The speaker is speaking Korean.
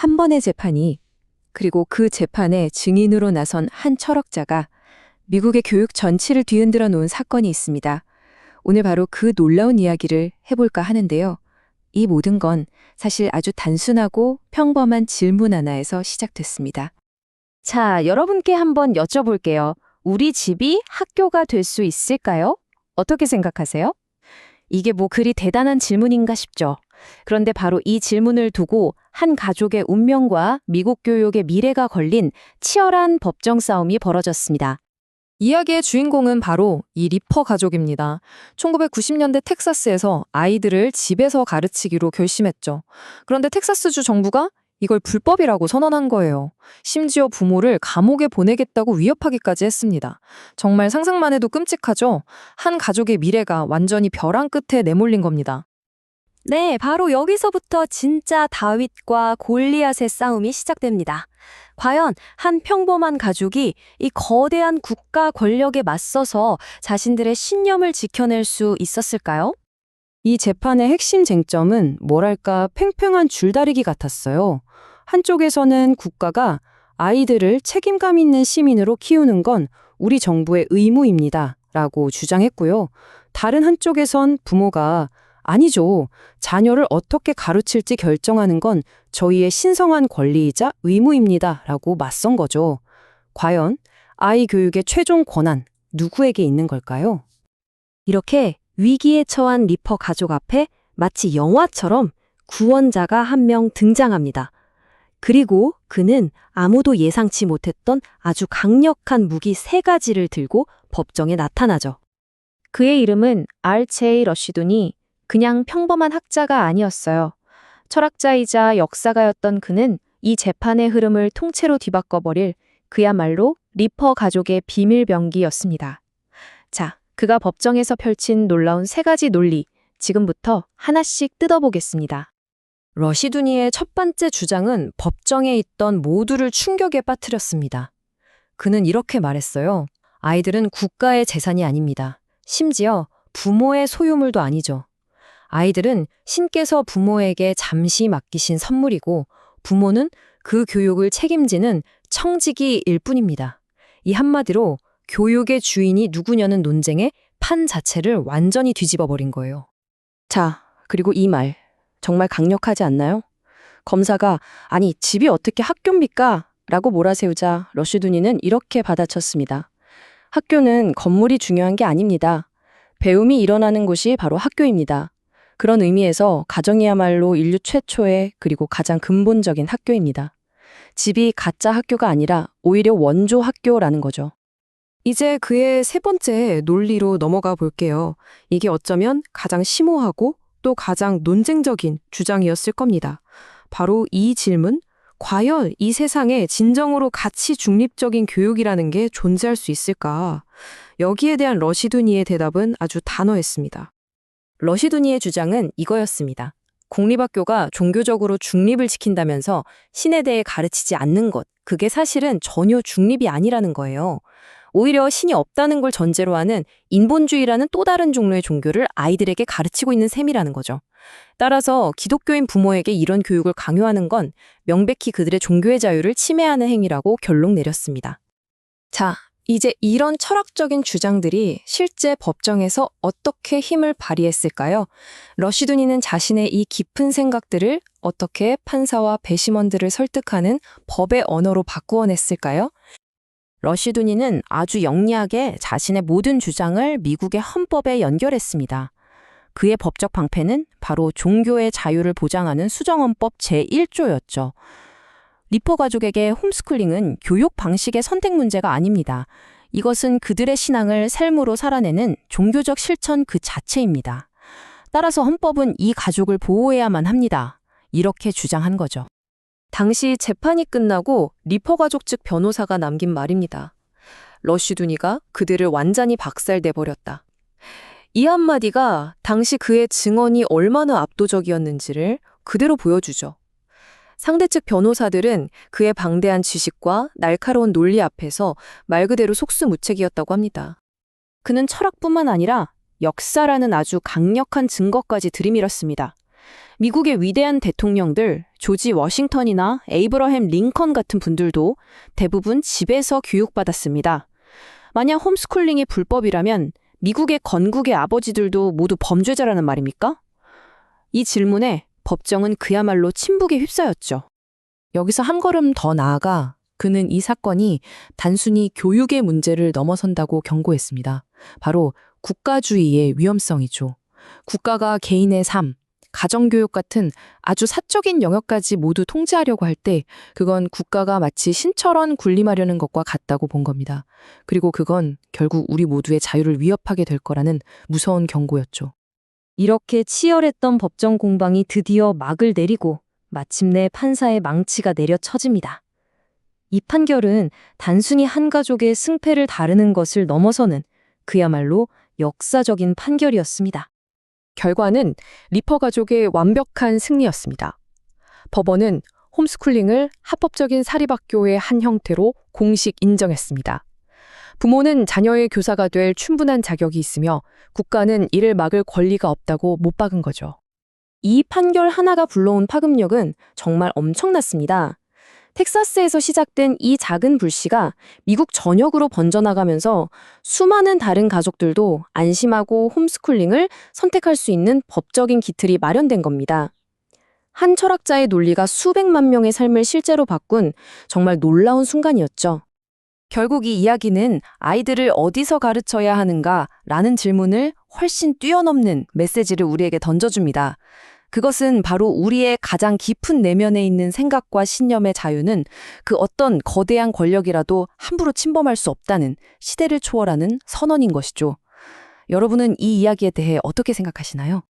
한 번의 재판이, 그리고 그 재판에 증인으로 나선 한 철학자가 미국의 교육 전체를 뒤흔들어 놓은 사건이 있습니다. 오늘 바로 그 놀라운 이야기를 해볼까 하는데요. 이 모든 건 사실 아주 단순하고 평범한 질문 하나에서 시작됐습니다. 자, 여러분께 한번 여쭤볼게요. 우리 집이 학교가 될 수 있을까요? 어떻게 생각하세요? 이게 뭐 그리 대단한 질문인가 싶죠. 그런데 바로 이 질문을 두고 한 가족의 운명과 미국 교육의 미래가 걸린 치열한 법정 싸움이 벌어졌습니다. 이야기의 주인공은 바로 이 리퍼 가족입니다. 1990년대 텍사스에서 아이들을 집에서 가르치기로 결심했죠. 그런데 텍사스주 정부가 이걸 불법이라고 선언한 거예요. 심지어 부모를 감옥에 보내겠다고 위협하기까지 했습니다. 정말 상상만 해도 끔찍하죠? 한 가족의 미래가 완전히 벼랑 끝에 내몰린 겁니다. 네, 바로 여기서부터 진짜 다윗과 골리앗의 싸움이 시작됩니다. 과연 한 평범한 가족이 이 거대한 국가 권력에 맞서서 자신들의 신념을 지켜낼 수 있었을까요? 이 재판의 핵심 쟁점은 뭐랄까 팽팽한 줄다리기 같았어요. 한쪽에서는 국가가 아이들을 책임감 있는 시민으로 키우는 건 우리 정부의 의무입니다. 라고 주장했고요. 다른 한쪽에선 부모가 아니죠. 자녀를 어떻게 가르칠지 결정하는 건 저희의 신성한 권리이자 의무입니다. 라고 맞선 거죠. 과연 아이 교육의 최종 권한 누구에게 있는 걸까요? 이렇게 위기에 처한 리퍼 가족 앞에 마치 영화처럼 구원자가 한 명 등장합니다. 그리고 그는 아무도 예상치 못했던 아주 강력한 무기 3가지를 들고 법정에 나타나죠. 그의 이름은 R.J. 러시둔이 그냥 평범한 학자가 아니었어요. 철학자이자 역사가였던 그는 이 재판의 흐름을 통째로 뒤바꿔버릴 그야말로 리퍼 가족의 비밀병기였습니다. 자, 그가 법정에서 펼친 놀라운 3가지 논리, 지금부터 하나씩 뜯어보겠습니다. 러시두니의 첫 번째 주장은 법정에 있던 모두를 충격에 빠뜨렸습니다. 그는 이렇게 말했어요. 아이들은 국가의 재산이 아닙니다. 심지어 부모의 소유물도 아니죠. 아이들은 신께서 부모에게 잠시 맡기신 선물이고 부모는 그 교육을 책임지는 청지기일 뿐입니다. 이 한마디로 교육의 주인이 누구냐는 논쟁의 판 자체를 완전히 뒤집어버린 거예요. 자, 그리고 이 말 정말 강력하지 않나요? 검사가 아니 집이 어떻게 학교입니까? 라고 몰아세우자 러시두니는 이렇게 받아쳤습니다. 학교는 건물이 중요한 게 아닙니다. 배움이 일어나는 곳이 바로 학교입니다. 그런 의미에서 가정이야말로 인류 최초의 그리고 가장 근본적인 학교입니다. 집이 가짜 학교가 아니라 오히려 원조 학교라는 거죠. 이제 그의 3번째 논리로 넘어가 볼게요. 이게 어쩌면 가장 심오하고 또 가장 논쟁적인 주장이었을 겁니다. 바로 이 질문, 과연 이 세상에 진정으로 가치 중립적인 교육이라는 게 존재할 수 있을까? 여기에 대한 러시두니의 대답은 아주 단호했습니다. 러시두니의 주장은 이거였습니다. 공립학교가 종교적으로 중립을 지킨다면서 신에 대해 가르치지 않는 것, 그게 사실은 전혀 중립이 아니라는 거예요. 오히려 신이 없다는 걸 전제로 하는 인본주의라는 또 다른 종류의 종교를 아이들에게 가르치고 있는 셈이라는 거죠. 따라서 기독교인 부모에게 이런 교육을 강요하는 건 명백히 그들의 종교의 자유를 침해하는 행위라고 결론 내렸습니다. 자, 이제 이런 철학적인 주장들이 실제 법정에서 어떻게 힘을 발휘했을까요? 러시두니는 자신의 이 깊은 생각들을 어떻게 판사와 배심원들을 설득하는 법의 언어로 바꾸어 냈을까요? 러시두니는 아주 영리하게 자신의 모든 주장을 미국의 헌법에 연결했습니다. 그의 법적 방패는 바로 종교의 자유를 보장하는 수정헌법 제1조였죠. 리퍼 가족에게 홈스쿨링은 교육 방식의 선택 문제가 아닙니다. 이것은 그들의 신앙을 삶으로 살아내는 종교적 실천 그 자체입니다. 따라서 헌법은 이 가족을 보호해야만 합니다. 이렇게 주장한 거죠. 당시 재판이 끝나고 리퍼 가족 측 변호사가 남긴 말입니다. 러시두니가 그들을 완전히 박살내버렸다. 이 한마디가 당시 그의 증언이 얼마나 압도적이었는지를 그대로 보여주죠. 상대 측 변호사들은 그의 방대한 지식과 날카로운 논리 앞에서 말 그대로 속수무책이었다고 합니다. 그는 철학뿐만 아니라 역사라는 아주 강력한 증거까지 들이밀었습니다. 미국의 위대한 대통령들, 조지 워싱턴이나 에이브러햄 링컨 같은 분들도 대부분 집에서 교육받았습니다. 만약 홈스쿨링이 불법이라면 미국의 건국의 아버지들도 모두 범죄자라는 말입니까? 이 질문에 법정은 그야말로 침묵에 휩싸였죠. 여기서 한 걸음 더 나아가 그는 이 사건이 단순히 교육의 문제를 넘어선다고 경고했습니다. 바로 국가주의의 위험성이죠. 국가가 개인의 삶, 가정교육 같은 아주 사적인 영역까지 모두 통제하려고 할 때 그건 국가가 마치 신처럼 군림하려는 것과 같다고 본 겁니다. 그리고 그건 결국 우리 모두의 자유를 위협하게 될 거라는 무서운 경고였죠. 이렇게 치열했던 법정 공방이 드디어 막을 내리고 마침내 판사의 망치가 내려쳐집니다. 이 판결은 단순히 한 가족의 승패를 다루는 것을 넘어서는 그야말로 역사적인 판결이었습니다. 결과는 리퍼 가족의 완벽한 승리였습니다. 법원은 홈스쿨링을 합법적인 사립학교의 한 형태로 공식 인정했습니다. 부모는 자녀의 교사가 될 충분한 자격이 있으며 국가는 이를 막을 권리가 없다고 못 박은 거죠. 이 판결 하나가 불러온 파급력은 정말 엄청났습니다. 텍사스에서 시작된 이 작은 불씨가 미국 전역으로 번져나가면서 수많은 다른 가족들도 안심하고 홈스쿨링을 선택할 수 있는 법적인 기틀이 마련된 겁니다. 한 철학자의 논리가 수백만 명의 삶을 실제로 바꾼 정말 놀라운 순간이었죠. 결국 이 이야기는 아이들을 어디서 가르쳐야 하는가라는 질문을 훨씬 뛰어넘는 메시지를 우리에게 던져줍니다. 그것은 바로 우리의 가장 깊은 내면에 있는 생각과 신념의 자유는 그 어떤 거대한 권력이라도 함부로 침범할 수 없다는 시대를 초월하는 선언인 것이죠. 여러분은 이 이야기에 대해 어떻게 생각하시나요?